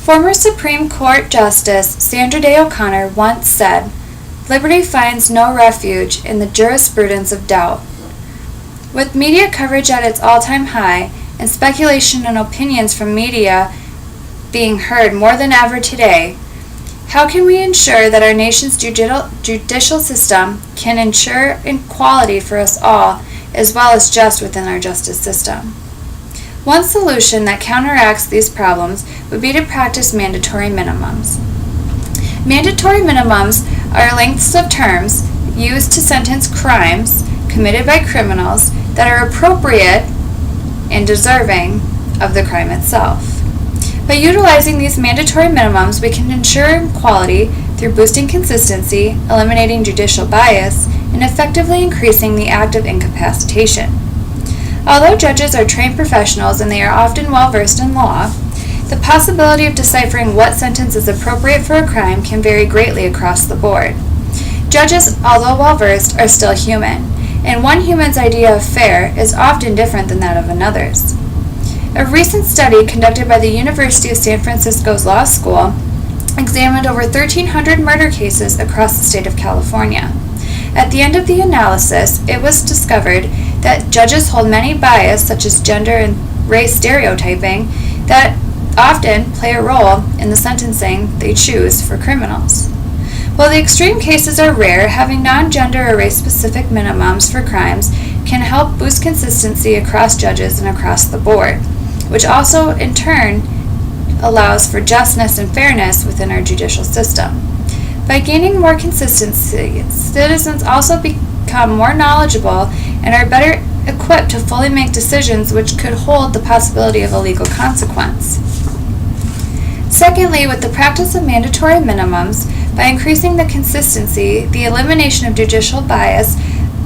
Former Supreme Court Justice Sandra Day O'Connor once said, "Liberty finds no refuge in the jurisprudence of doubt." With media coverage at its all-time high and speculation and opinions from media being heard more than ever today, how can we ensure that our nation's judicial system can ensure equality for us all as well as just within our justice system? One solution that counteracts these problems would be to practice mandatory minimums. Mandatory minimums are lengths of terms used to sentence crimes committed by criminals that are appropriate and deserving of the crime itself. By utilizing these mandatory minimums, we can ensure equality through boosting consistency, eliminating judicial bias, and effectively increasing the act of incapacitation. Although judges are trained professionals and they are often well-versed in law, the possibility of deciphering what sentence is appropriate for a crime can vary greatly across the board. Judges, although well-versed, are still human, and one human's idea of fair is often different than that of another's. A recent study conducted by the University of San Francisco's Law School examined over 1,300 murder cases across the state of California. At the end of the analysis, it was discovered that judges hold many bias, such as gender and race stereotyping, that often play a role in the sentencing they choose for criminals. While the extreme cases are rare, having non-gender or race-specific minimums for crimes can help boost consistency across judges and across the board, which also in turn allows for justness and fairness within our judicial system. By gaining more consistency, citizens also become more knowledgeable and are better equipped to fully make decisions which could hold the possibility of a legal consequence. Secondly, with the practice of mandatory minimums, by increasing the consistency, the elimination of judicial bias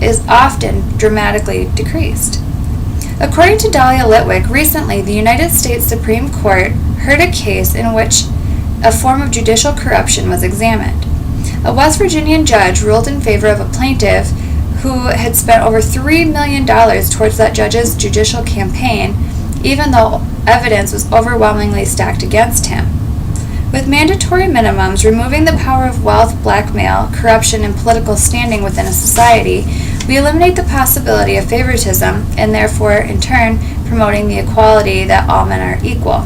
is often dramatically decreased. According to Dahlia Litwick, recently the United States Supreme Court heard a case in which a form of judicial corruption was examined. A West Virginian judge ruled in favor of a plaintiff who had spent over $3 million towards that judge's judicial campaign, even though evidence was overwhelmingly stacked against him. With mandatory minimums removing the power of wealth, blackmail, corruption, and political standing within a society, we eliminate the possibility of favoritism and therefore, in turn, promoting the equality that all men are equal.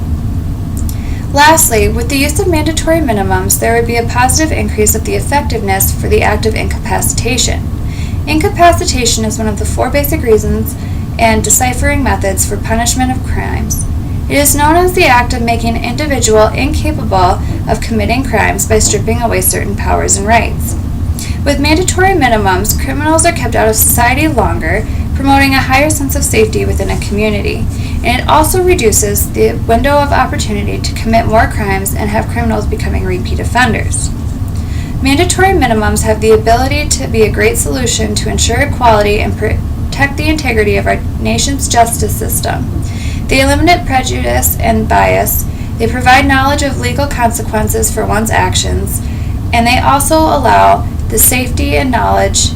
Lastly, with the use of mandatory minimums, there would be a positive increase of the effectiveness for the act of incapacitation. Incapacitation is one of the 4 basic reasons and deciphering methods for punishment of crimes. It is known as the act of making an individual incapable of committing crimes by stripping away certain powers and rights. With mandatory minimums, criminals are kept out of society longer, promoting a higher sense of safety within a community, and it also reduces the window of opportunity to commit more crimes and have criminals becoming repeat offenders. Mandatory minimums have the ability to be a great solution to ensure equality and protect the integrity of our nation's justice system. They eliminate prejudice and bias, they provide knowledge of legal consequences for one's actions, and they also allow the safety and knowledge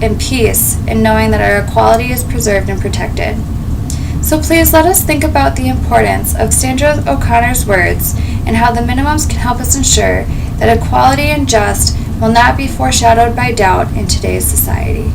and peace in knowing that our equality is preserved and protected. So please let us think about the importance of Sandra O'Connor's words and how the minimums can help us ensure that equality and just will not be foreshadowed by doubt in today's society.